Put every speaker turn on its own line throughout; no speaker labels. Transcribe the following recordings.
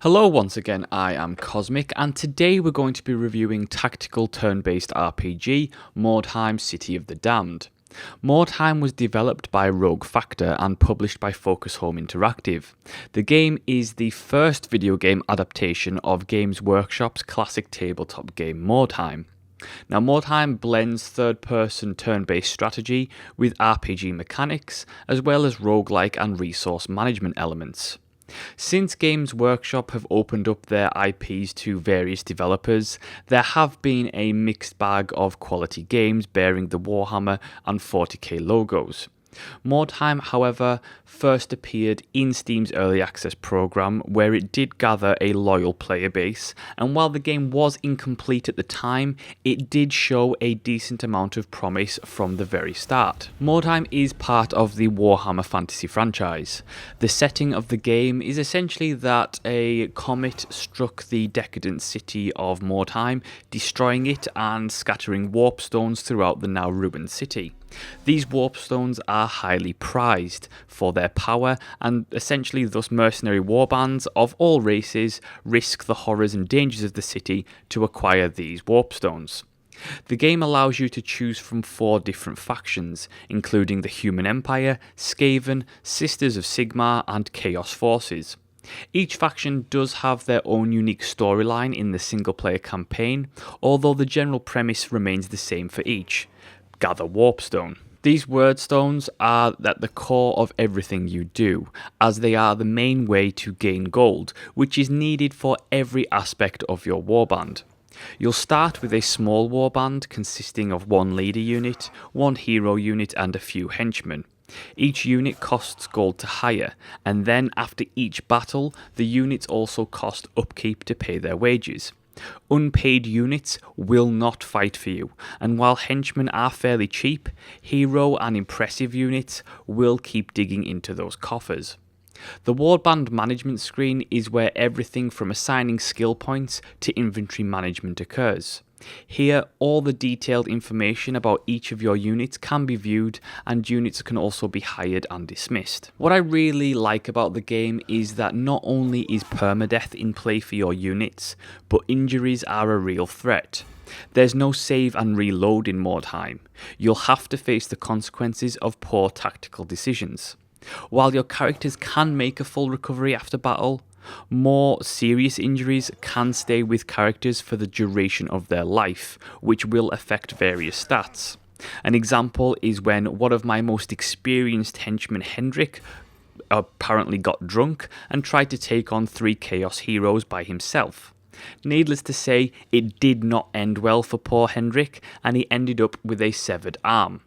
Hello once again, I am Cosmic, and today we're going to be reviewing tactical turn-based RPG, Mordheim City of the Damned. Mordheim was developed by Rogue Factor and published by Focus Home Interactive. The game is the first video game adaptation of Games Workshop's classic tabletop game Mordheim. Now, Mordheim blends third-person turn-based strategy with RPG mechanics, as well as roguelike and resource management elements. Since Games Workshop have opened up their IPs to various developers, there have been a mixed bag of quality games bearing the Warhammer and 40k logos. Mordheim, however, first appeared in Steam's Early Access program, where it did gather a loyal player base, and while the game was incomplete at the time, it did show a decent amount of promise from the very start. Mordheim is part of the Warhammer Fantasy franchise. The setting of the game is essentially that a comet struck the decadent city of Mordheim, destroying it and scattering warp stones throughout the now ruined city. These warp stones are highly prized for their power, and essentially thus mercenary warbands of all races risk the horrors and dangers of the city to acquire these warp stones. The game allows you to choose from 4 different factions, including the Human Empire, Skaven, Sisters of Sigmar, and Chaos Forces. Each faction does have their own unique storyline in the single-player campaign, although the general premise remains the same for each. Gather Warpstone. These word stones are at the core of everything you do, as they are the main way to gain gold, which is needed for every aspect of your warband. You'll start with a small warband consisting of 1 leader unit, 1 hero unit, and a few henchmen. Each unit costs gold to hire, and then after each battle, the units also cost upkeep to pay their wages. Unpaid units will not fight for you, and while henchmen are fairly cheap, hero and impressive units will keep digging into those coffers. The warband management screen is where everything from assigning skill points to inventory management occurs. Here, all the detailed information about each of your units can be viewed, and units can also be hired and dismissed. What I really like about the game is that not only is permadeath in play for your units, but injuries are a real threat. There's no save and reload in Mordheim. You'll have to face the consequences of poor tactical decisions. While your characters can make a full recovery after battle, more serious injuries can stay with characters for the duration of their life, which will affect various stats. An example is when one of my most experienced henchmen, Hendrik, apparently got drunk and tried to take on 3 Chaos heroes by himself. Needless to say, it did not end well for poor Hendrik, and he ended up with a severed arm.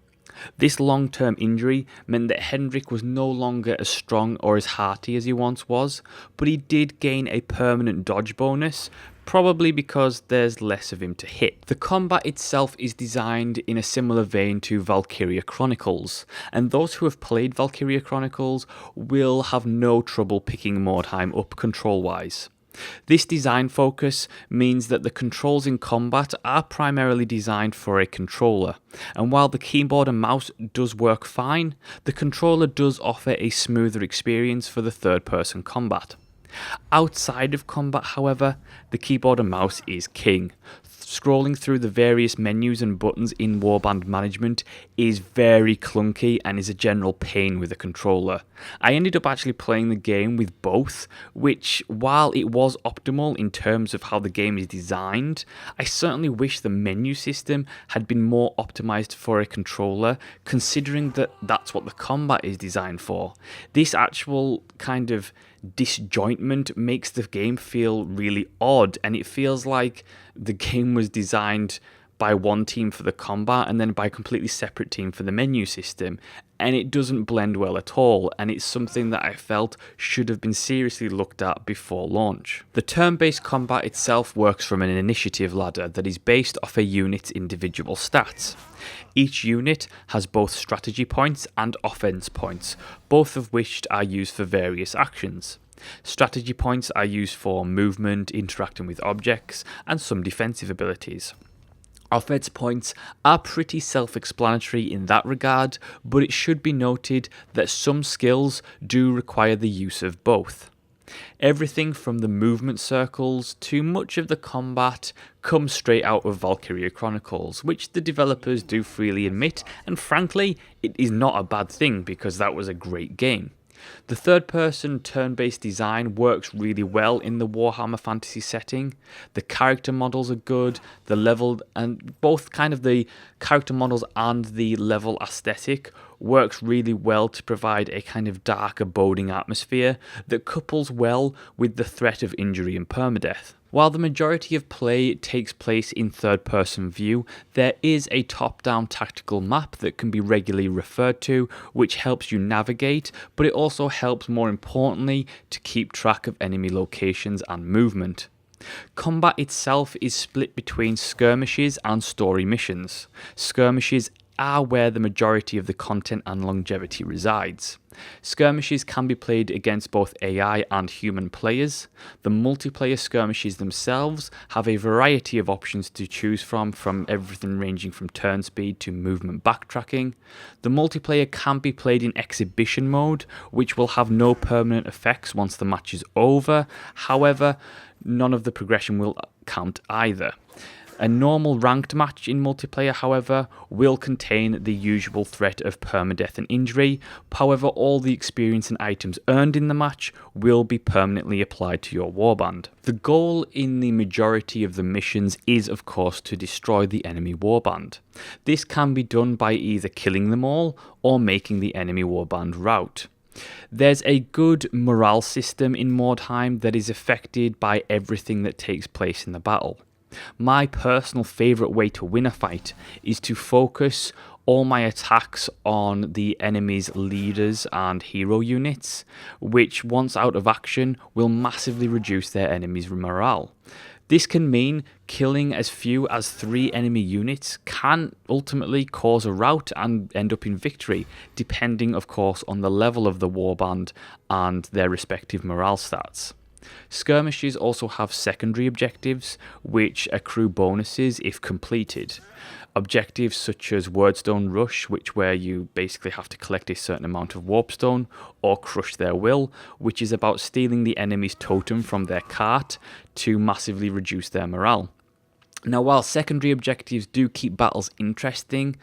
This long-term injury meant that Hendrik was no longer as strong or as hearty as he once was, but he did gain a permanent dodge bonus, probably because there's less of him to hit. The combat itself is designed in a similar vein to Valkyria Chronicles, and those who have played Valkyria Chronicles will have no trouble picking Mordheim up control-wise. This design focus means that the controls in combat are primarily designed for a controller, and while the keyboard and mouse does work fine, the controller does offer a smoother experience for the third-person combat. Outside of combat, however, the keyboard and mouse is king. Scrolling through the various menus and buttons in Warband management is very clunky and is a general pain with a controller. I ended up actually playing the game with both, which, while it was optimal in terms of how the game is designed, I certainly wish the menu system had been more optimized for a controller, considering that that's what the combat is designed for. This actual kind of disjointment makes the game feel really odd, and it feels like the game was designed by one team for the combat and then by a completely separate team for the menu system, and it doesn't blend well at all, and it's something that I felt should have been seriously looked at before launch. The turn-based combat itself works from an initiative ladder that is based off a unit's individual stats. Each unit has both strategy points and offense points, both of which are used for various actions. Strategy points are used for movement, interacting with objects, and some defensive abilities. Offense points are pretty self-explanatory in that regard, but it should be noted that some skills do require the use of both. Everything from the movement circles to much of the combat comes straight out of Valkyria Chronicles, which the developers do freely admit, and frankly, it is not a bad thing because that was a great game. The third-person turn-based design works really well in the Warhammer Fantasy setting. The character models are good, the level, and both kind of the character models and the level aesthetic works really well to provide a kind of darker, boding atmosphere that couples well with the threat of injury and permadeath. While the majority of play takes place in third-person view, there is a top-down tactical map that can be regularly referred to, which helps you navigate, but it also helps, more importantly, to keep track of enemy locations and movement. Combat itself is split between skirmishes and story missions. Skirmishes are where the majority of the content and longevity resides. Skirmishes can be played against both AI and human players. The multiplayer skirmishes themselves have a variety of options to choose from everything ranging from turn speed to movement backtracking. The multiplayer can be played in exhibition mode, which will have no permanent effects once the match is over. However, none of the progression will count either. A normal ranked match in multiplayer, however, will contain the usual threat of permadeath and injury. However, all the experience and items earned in the match will be permanently applied to your warband. The goal in the majority of the missions is, of course, to destroy the enemy warband. This can be done by either killing them all or making the enemy warband rout. There's a good morale system in Mordheim that is affected by everything that takes place in the battle. My personal favourite way to win a fight is to focus all my attacks on the enemy's leaders and hero units, which once out of action will massively reduce their enemy's morale. This can mean killing as few as 3 enemy units can ultimately cause a rout and end up in victory, depending of course on the level of the warband and their respective morale stats. Skirmishes also have secondary objectives, which accrue bonuses if completed. Objectives such as Wordstone Rush, where you basically have to collect a certain amount of Warpstone, or Crush Their Will, which is about stealing the enemy's totem from their cart to massively reduce their morale. Now, while secondary objectives do keep battles interesting,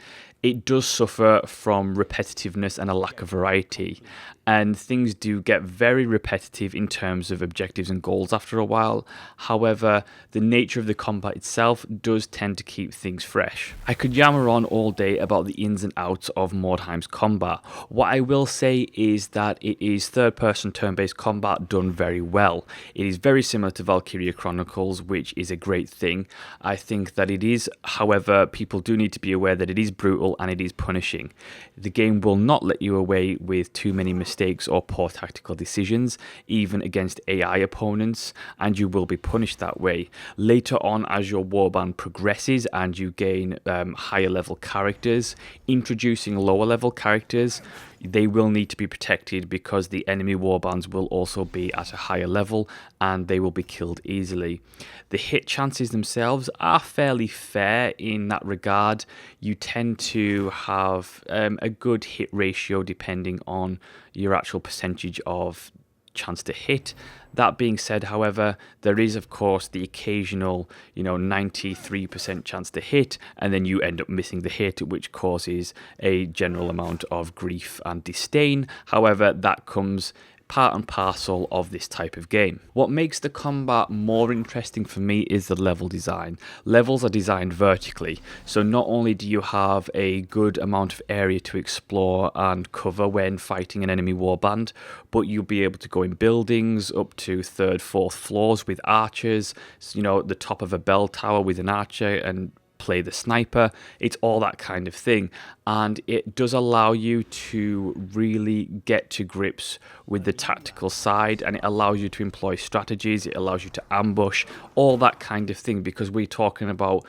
it does suffer from repetitiveness and a lack of variety, and things do get very repetitive in terms of objectives and goals after a while. However, the nature of the combat itself does tend to keep things fresh. I could yammer on all day about the ins and outs of Mordheim's combat. What I will say is that it is third-person turn-based combat done very well. It is very similar to Valkyria Chronicles, which is a great thing. I think that it is, however, people do need to be aware that it is brutal and it is punishing. The game will not let you away with too many mistakes or poor tactical decisions, even against AI opponents, and you will be punished that way. Later on, as your warband progresses and you gain higher level characters, introducing lower level characters, they will need to be protected because the enemy warbands will also be at a higher level and they will be killed easily. The hit chances themselves are fairly fair in that regard. You tend to have a good hit ratio depending on your actual percentage of chance to hit. That being said, however, there is of course the occasional 93% chance to hit, and then you end up missing the hit, which causes a general amount of grief and disdain. However, that comes part and parcel of this type of game. What makes the combat more interesting for me is the level design. Levels are designed vertically, so not only do you have a good amount of area to explore and cover when fighting an enemy warband, but you'll be able to go in buildings up to 3rd, 4th floors with archers, the top of a bell tower with an archer and play the sniper. It's all that kind of thing, and it does allow you to really get to grips with the tactical side, and it allows you to employ strategies, it allows you to ambush, all that kind of thing, because we're talking about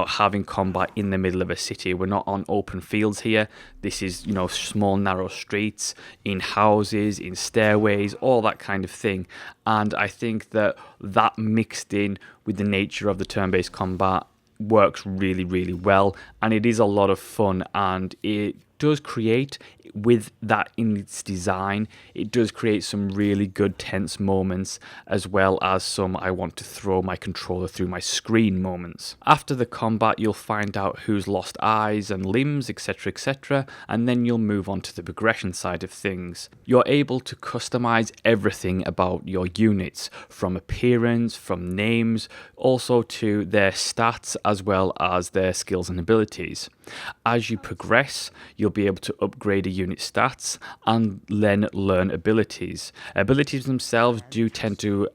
having combat in the middle of a city. We're not on open fields here. This is small narrow streets, in houses, in stairways, all that kind of thing. And I think that mixed in with the nature of the turn-based combat works really, really well, and it is a lot of fun, and it does create, with that in its design, it does create some really good tense moments, as well as some I want to throw my controller through my screen moments. After the combat, you'll find out who's lost eyes and limbs, etc, etc, and then you'll move on to the progression side of things. You're able to customize everything about your units, from appearance, from names, also to their stats, as well as their skills and abilities. As you progress, you'll be able to upgrade a unit's stats and then learn abilities. Abilities themselves do tend to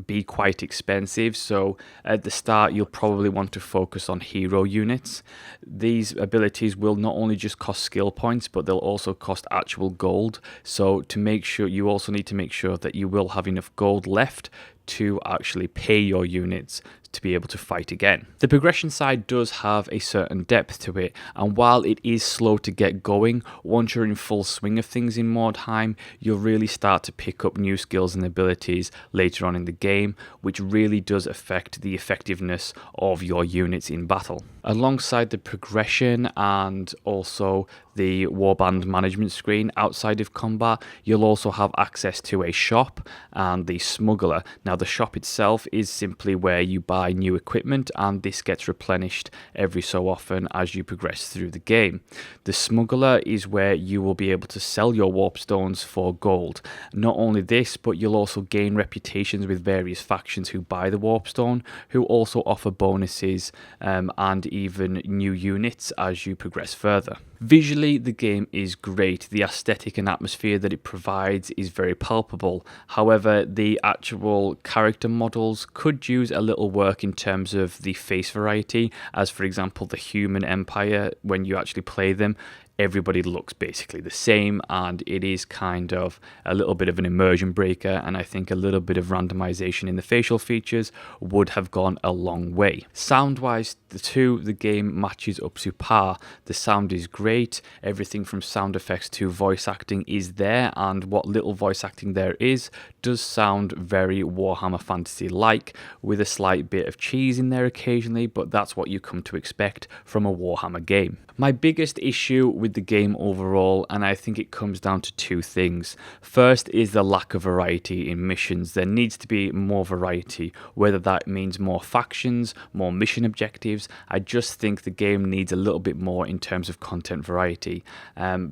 be quite expensive, so at the start you'll probably want to focus on hero units. These abilities will not only just cost skill points, but they'll also cost actual gold, so to make sure, you also need to make sure that you will have enough gold left to actually pay your units to be able to fight again. The progression side does have a certain depth to it, and while it is slow to get going, once you're in full swing of things in Mordheim, you'll really start to pick up new skills and abilities later on in the game, which really does affect the effectiveness of your units in battle. Alongside the progression and also the Warband management screen outside of combat, you'll also have access to a shop and the Smuggler. Now, the shop itself is simply where you buy new equipment, and this gets replenished every so often as you progress through the game. The Smuggler is where you will be able to sell your warp stones for gold. Not only this, but you'll also gain reputations with various factions who buy the warp stone, who also offer bonuses and even new units as you progress further. Visually, the game is great. The aesthetic and atmosphere that it provides is very palpable. However, the actual character models could use a little work in terms of the face variety, as for example the Human Empire, when you actually play them, everybody looks basically the same, and it is kind of a little bit of an immersion breaker, and I think a little bit of randomization in the facial features would have gone a long way. Sound-wise, the game matches up to par. The sound is great, everything from sound effects to voice acting is there, and what little voice acting there is does sound very Warhammer Fantasy-like, with a slight bit of cheese in there occasionally, but that's what you come to expect from a Warhammer game. My biggest issue with the game overall, and I think it comes down to two things. First is the lack of variety in missions. There needs to be more variety, whether that means more factions, more mission objectives. I just think the game needs a little bit more in terms of content variety,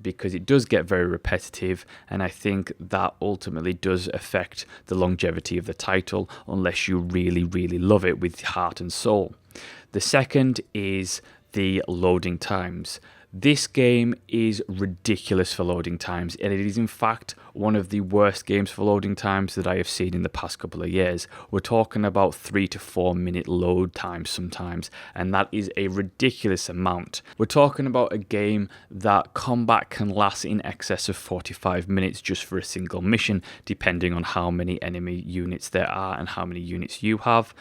because it does get very repetitive, and I think that ultimately does affect the longevity of the title unless you really, really love it with heart and soul. The second is the loading times. This game is ridiculous for loading times, and it is in fact one of the worst games for loading times that I have seen in the past couple of years. We're talking about 3 to 4 minute load times sometimes, and that is a ridiculous amount. We're talking about a game that combat can last in excess of 45 minutes just for a single mission, depending on how many enemy units there are and how many units you have.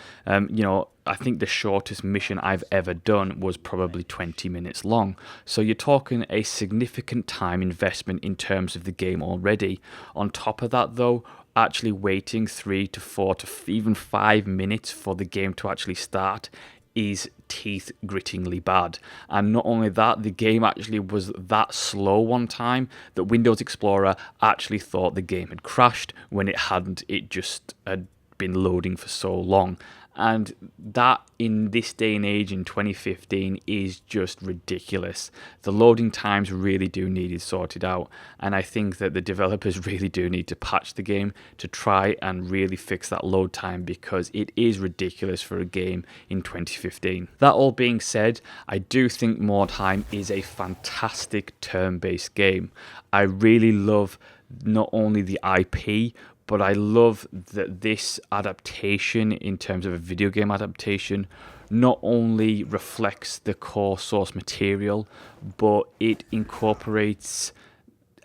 I think the shortest mission I've ever done was probably 20 minutes long. So you're talking a significant time investment in terms of the game already. On top of that though, actually waiting 3 to 4 to even 5 minutes for the game to actually start is teeth-grittingly bad. And not only that, the game actually was that slow one time that Windows Explorer actually thought the game had crashed when it hadn't. It just had been loading for so long. And that, in this day and age in 2015, is just ridiculous. The loading times really do need it sorted out, and I think that the developers really do need to patch the game to try and really fix that load time, because it is ridiculous for a game in 2015. That all being said, I do think Mordheim is a fantastic turn-based game. I really love not only the IP, but I love that this adaptation, in terms of a video game adaptation, not only reflects the core source material, but it incorporates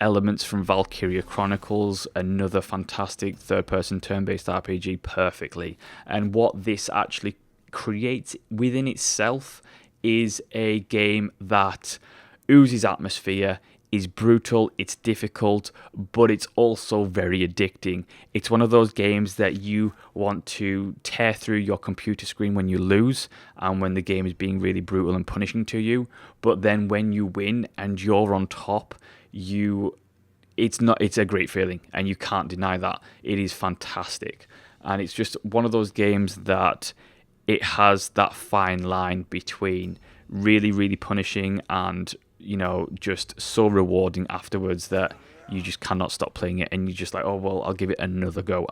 elements from Valkyria Chronicles, another fantastic third-person turn-based RPG, perfectly. And what this actually creates within itself is a game that oozes atmosphere, is brutal, it's difficult, but it's also very addicting. It's one of those games that you want to tear through your computer screen when you lose and when the game is being really brutal and punishing to you. But then when you win and you're on top, it's a great feeling, and you can't deny that. It is fantastic. And it's just one of those games that it has that fine line between really, really punishing and, just so rewarding afterwards that you just cannot stop playing it, and you're just like, oh, well, I'll give it another go.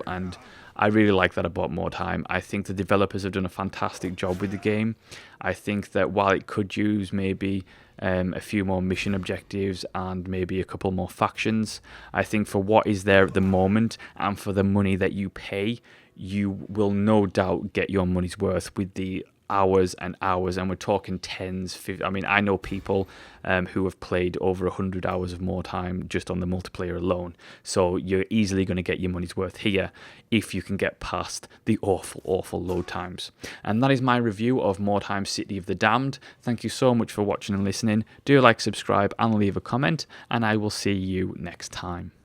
And I really like that about Mordheim. I think the developers have done a fantastic job with the game. I think that while it could use maybe a few more mission objectives and maybe a couple more factions, I think for what is there at the moment and for the money that you pay, you will no doubt get your money's worth with the hours and hours, and we're talking tens, 50. I mean, I know people who have played over 100 hours of Mordheim just on the multiplayer alone, so you're easily going to get your money's worth here if you can get past the awful load times. And that is my review of Mordheim City of the Damned. Thank you so much for watching and listening. Do like, subscribe, and leave a comment, and I will see you next time.